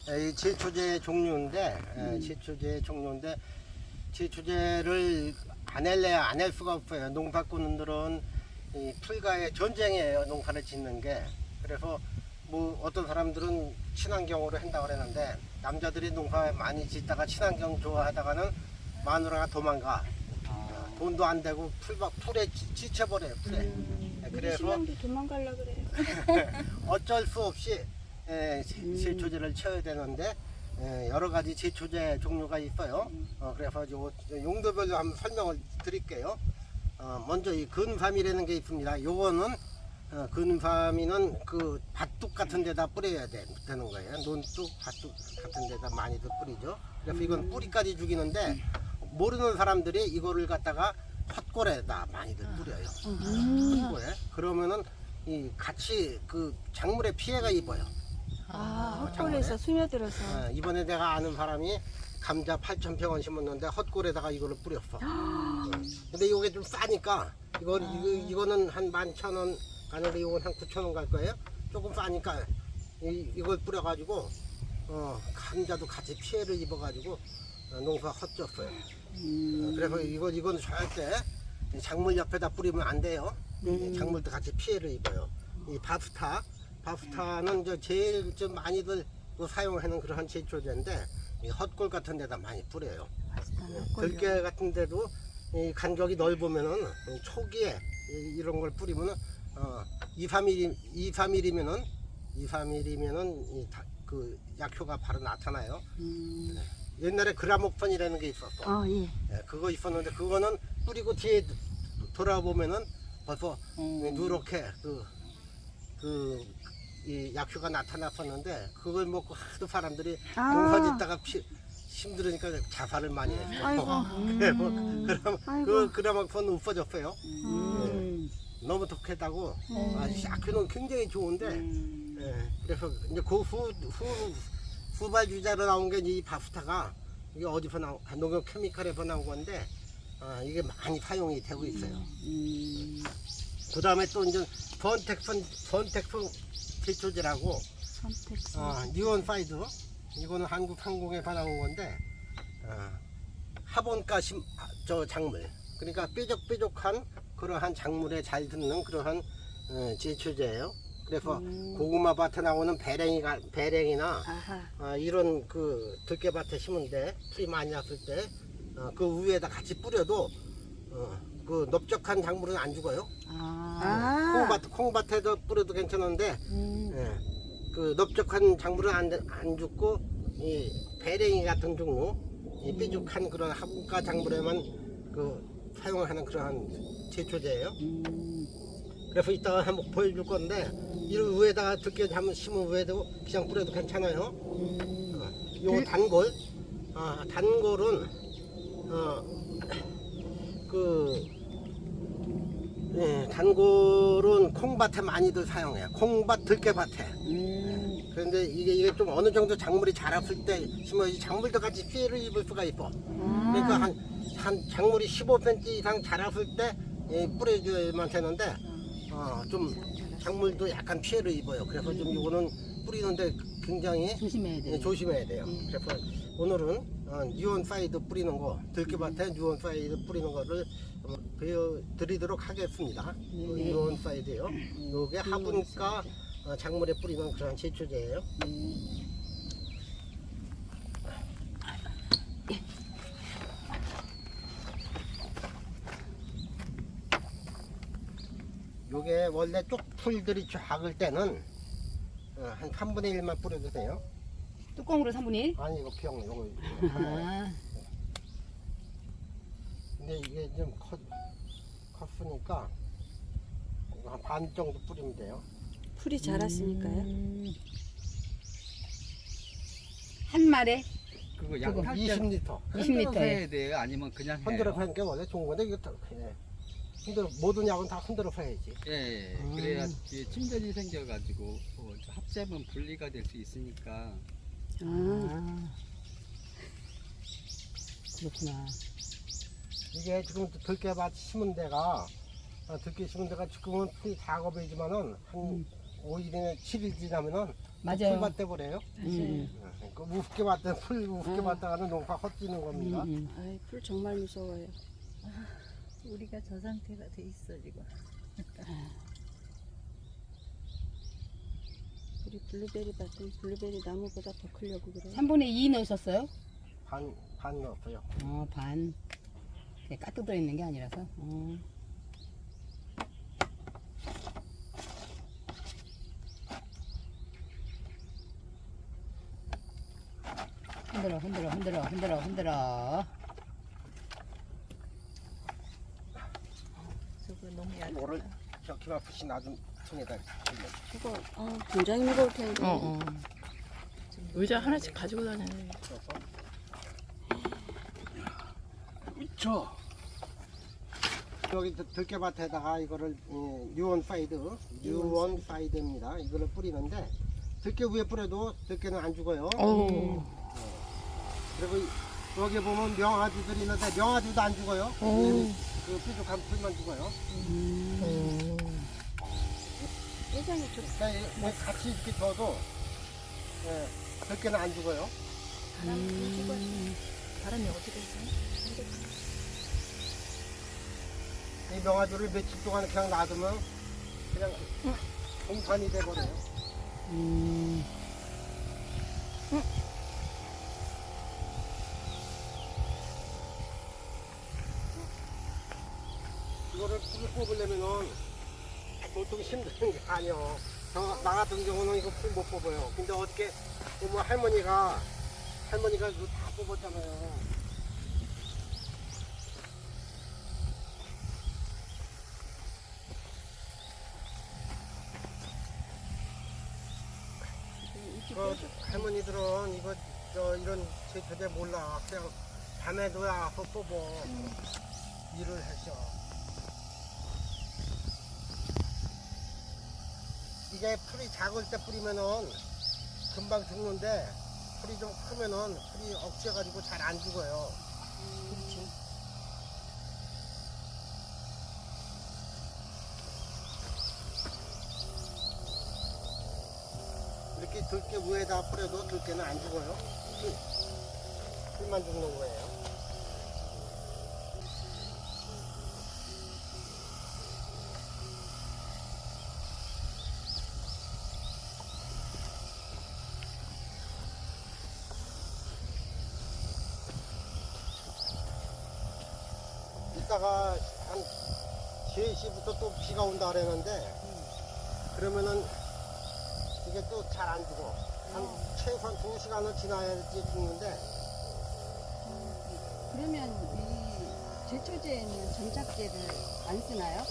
이 제초제 종류인데, 제초제 종류인데, 제초제를 안 할래야 안 할 수가 없어요. 농사꾼들은 이 풀과의 전쟁이에요. 농사를 짓는 게. 그래서 뭐 어떤 사람들은 친환경으로 한다고 그러는데, 남자들이 농사 많이 짓다가 친환경 좋아하다가는 마누라가 도망가. 돈도 안 되고 풀에 지쳐버려요. 풀에. 그래서 신랑도 도망가려 그래요. 어쩔 수 없이 제초제를 쳐야 되는데 여러 가지 제초제 종류가 있어요. 그래서 용도별로 한번 설명을 드릴게요. 먼저 이 근삼이라는 게 있습니다. 요거는 근삼이는 그 밭둑 같은 데다 뿌려야 되는 거예요. 논둑, 밭둑 같은 데다 많이들 뿌리죠. 그래서 이건 뿌리까지 죽이는데 모르는 사람들이 이거를 갖다가 헛골에다 많이들 뿌려요. 헛골에. 그러면은 이 같이 그 작물에 피해가 입어요. 헛골에서 스며들어서. 이번에 내가 아는 사람이 감자 8,000평원 심었는데 헛골에다가 이거를 뿌렸어. 근데 이게 좀 싸니까 이거는 한 11,000원 가는데 이건 한 9,000원 갈 거예요. 조금 싸니까 이걸 뿌려가지고 감자도 같이 피해를 입어가지고 농사 헛졌어요. 그래서 이건 절대 작물 옆에다 뿌리면 안 돼요. 작물도 같이 피해를 입어요. 이 바프타는 제일 좀 많이들 사용하는 그런 제초제인데 이 헛골 같은 데다 많이 뿌려요. 들깨 같은 데도 이 간격이 넓으면은 초기에 이런 걸 뿌리면은 2-3mm면은 그 약효가 바로 나타나요. 옛날에 그라모폰이라는 게 있었어. 예. 그거 있었는데 그거는 뿌리고 뒤에 돌아보면은 벌써 누렇게 이 약효가 나타났었는데 그걸 먹고 하도 사람들이 농사짓다가 힘들으니까 자살을 많이 했어요. 아이고. 그 그라모폰 없어졌어요. 너무 독하다고. 약효는 굉장히 좋은데 그래서 이제 그 후발 주자로 나온 게 이 바프타가 이게 어디서 나온 농협 케미칼에서 나온 건데 이게 많이 사용이 되고 있어요. 그 다음에 또 이제 번텍폰 제초제라고 뉴온사이드 이거는 한국 항공에서 나온 건데 하본가 작물 그러니까 뾰족뾰족한 그러한 작물에 잘 듣는 그러한 제초제예요. 그래서 고구마 밭에 나오는 배랭이나 이런 그 들깨밭에 심은데 풀이 많이 났을 때 그 위에다 같이 뿌려도 그 넓적한 작물은 안 죽어요. 콩밭에도 뿌려도 괜찮은데 그 넓적한 작물은 안 죽고 이 배랭이 같은 종류 이 뾰족한 그런 화분가 작물에만 그 사용하는 그러한 제초제예요. 그래서 이따가 한번 보여줄 건데 이 위에다가 들깨 한번 심은 위에도 그냥 뿌려도 괜찮아요. 요 단골 단골은 단골은 콩밭에 많이들 사용해요. 콩밭 들깨밭에. 그런데 이게 좀 어느 정도 작물이 자랐을 때 심어야지 작물도 같이 피해를 입을 수가 있어. 그러니까 한 작물이 15cm 이상 자랐을 때 뿌려줘야만 되는데 좀 작물도 약간 피해를 입어요. 그래서 좀 이거는 뿌리는데 굉장히 조심해야 돼요. 그래서 오늘은 뉴온사이드 뿌리는 거, 들깨밭에 뉴온사이드 뿌리는 거를 보여드리도록 하겠습니다. 뉴온사이드요. 요게 화분가 작물에 뿌리는 그런 제초제예요. 요게 원래 쪽풀들이 작을 때는 한 3분의 1만 뿌려도 돼요. 뚜껑으로 3분의 1? 아니 이거 병 이거. 근데 이게 좀 컸으니까 한 반 정도 뿌리면 돼요. 풀이 자랐으니까요. 한 마리? 그거 약탈 20리터. 20리터 해야 돼요? 아니면 그냥 해요? 흔들어 파는 게 원래 좋은 건데 이거 흔들어 모든 약은 다 흔들어 파야지. 예, 그래야 뒤에 침전이 생겨가지고 합재면 분리가 될 수 있으니까. 그렇구나. 이게 지금 들깨밭 심은 데가 들깨 심은 데가 지금은 풀이 작업이지만은 한 5일이나 7일 지나면은 맞아요. 풀밭 돼버려요. 그 우습게 봤다 풀 우습게 봤다가는 농사 헛뛰는 겁니다. 아이, 풀 정말 무서워요. 우리가 저 상태가 돼 있어 지금. 우리 블루베리 밭은 블루베리 나무보다 더 크려고 그래. 3분의 2 넣으셨어요? 반 넣었어요. 반. 까뜩 들어있는 게 아니라서. 흔들어. 저거 너무 얇다. 이거를 저 기마푸시 놔둔 통에다 넣으면 저거 굉장히 무거울 텐데. 의자 하나씩 가지고 다녀야 돼. 써서 그쵸. 여기 들깨밭에다가 이거를 뉴원 사이드입니다. 이거를 뿌리는데 들깨 위에 뿌려도 들깨는 안 죽어요. 그리고 여기 보면 명아주들이 있는데 명아주도 안 죽어요. 그 뾰족한 풀만 죽어요. 세상에 저 그러니까 같이 이렇게 둬도 들깨는 안 죽어요. 바람이 어떻게 되지? 이 명아주를 며칠 동안 그냥 놔두면 그냥 동산이 돼버려요. 이거를 풀을 뽑으려면은 보통 힘든 게 아니요. 나 같은 경우는 이거 풀 못 뽑아요. 근데 어떻게 보면 할머니가 이거 다 뽑았잖아요. 할머니들은 이거 이런 제대 몰라. 그냥 밤에도 와서 뽑어. 일을 하셔. 이게 풀이 작을 때 뿌리면은 금방 죽는데 풀이 좀 크면은 풀이 억제가지고 잘 안 죽어요. 그렇지. 이렇게 들깨 위에다 뿌려도 들깨는 안 죽어요. 풀만 죽는 거예요. 이따가 한 3시부터 또 비가 온다 그랬는데 그러면은 이게 또 잘 안 죽어. 한 최소한 2시간은 지나야지 죽는데 그러면 이 제초제는 전착제를 안 쓰나요?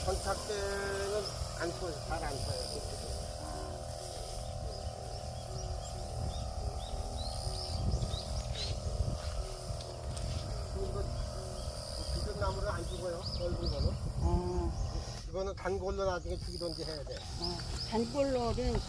전착제는 안 써요. 잘 안 써요. 이거 비든 나무는 안 죽어요. 넓은 거는. 이거는 단골로 나중에 죽이든지 해야 돼. 단골로는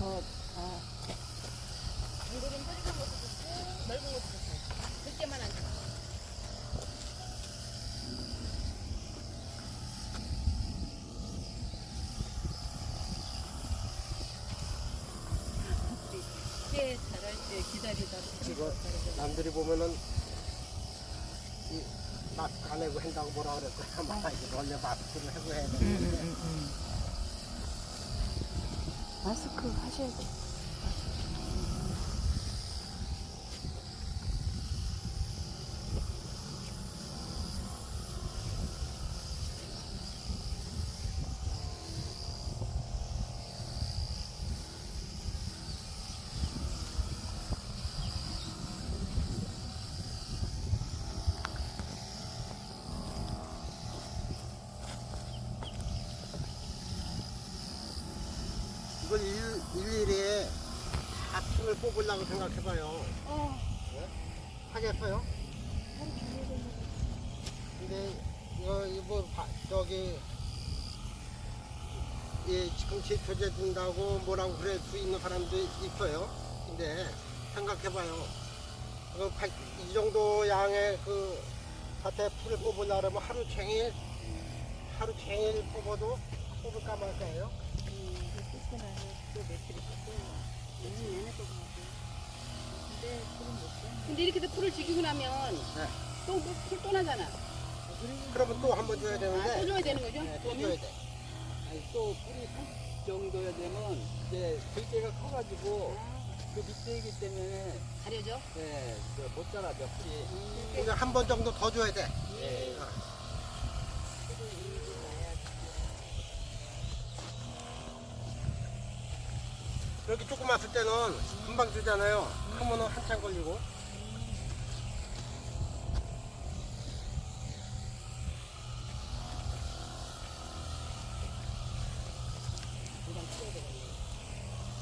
깨 자랄 때 기다리다. 이거 남들이 보면은 마스크 안 해고 한다고 뭐라 그랬어요. 아마 이거 원래 마스크를 하고 해야 되는데 마스크 하셔야 돼. 이걸 일일이 다 풀을 뽑으려고 생각해봐요. 네? 하겠어요? 근데 이거 저기 지금 제초제 준다고 뭐라고 그래 수 있는 사람도 있어요. 근데 생각해봐요. 이 정도 양의 그 밭에 풀을 뽑으려고 그러면 하루 종일 뽑아도 뽑을까 말까요? 1년 내내 뽑아야 돼. 근데 이렇게 해서 풀을 죽이고 나면 네. 또풀 나잖아. 그러면 또 한 번 줘야 또 되는데. 줘야 되는 거죠? 네, 또 줘야 돼. 아니, 또 뿌리 30 정도야 되면 이제 들깨가 커가지고 그 밑에이기 때문에 가려져? 네, 못 자라죠 풀이. 그러니까 한 번 정도 더 줘야 돼. 네. 이렇게 조그맣을 때는 금방 주잖아요. 크면은 한참 걸리고.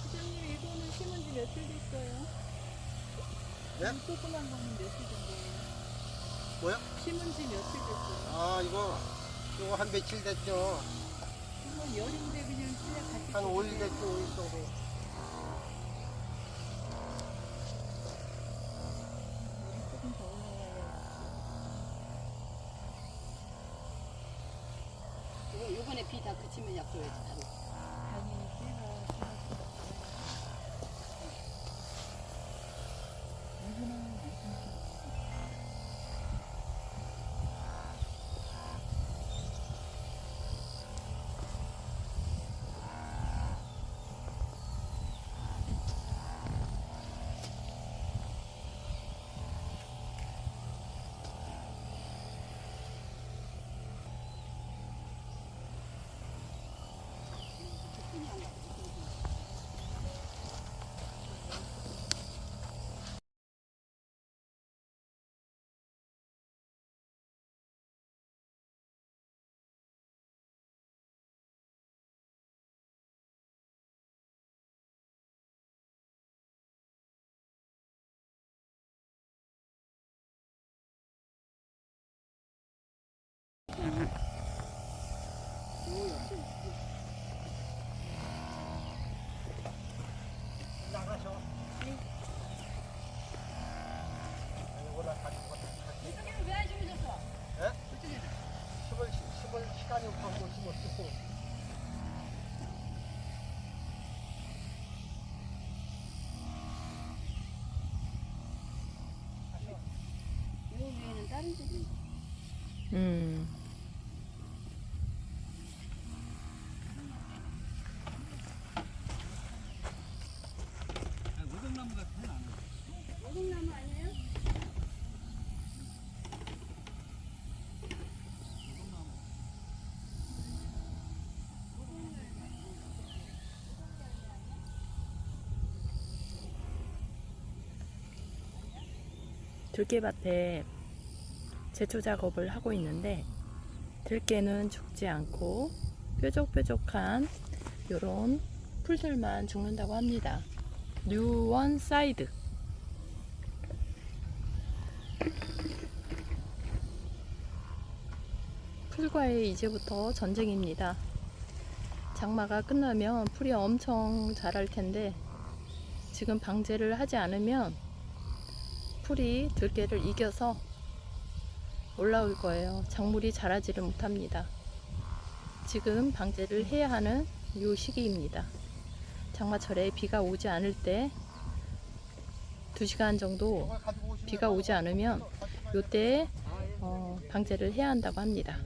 시장님 이거는 심은 지 며칠 됐어요? 네? 이 조그만 거는 며칠 정도예요? 뭐야? 심은 지 며칠 됐어요? 아, 이거 한 며칠 됐죠. 이거 여름인데 그냥 그냥 같이 한 5일 됐죠, 5일 정도. 조금 더 올라가야 요번에 비 다 그치면 약속해야지 바로. 당연히 씨가 나가셔. 이거나 가지고 가. 왜안 심으셨어? 예? 심을 시간이 없어서 심었어. 요 위에는 다른 집이 우동나무 같은 안 오동나무 아니에요? 들깨밭에 제초 작업을 하고 있는데 들깨는 죽지 않고 뾰족뾰족한 요런 풀들만 죽는다고 합니다. 뉴원 사이드. 풀과의 이제부터 전쟁입니다. 장마가 끝나면 풀이 엄청 자랄 텐데 지금 방제를 하지 않으면 풀이 들깨를 이겨서 올라올 거예요. 작물이 자라지를 못합니다. 지금 방제를 해야 하는 요 시기입니다. 장마철에 비가 오지 않을 때 2시간 정도 비가 오지 않으면 요때 방제를 해야 한다고 합니다.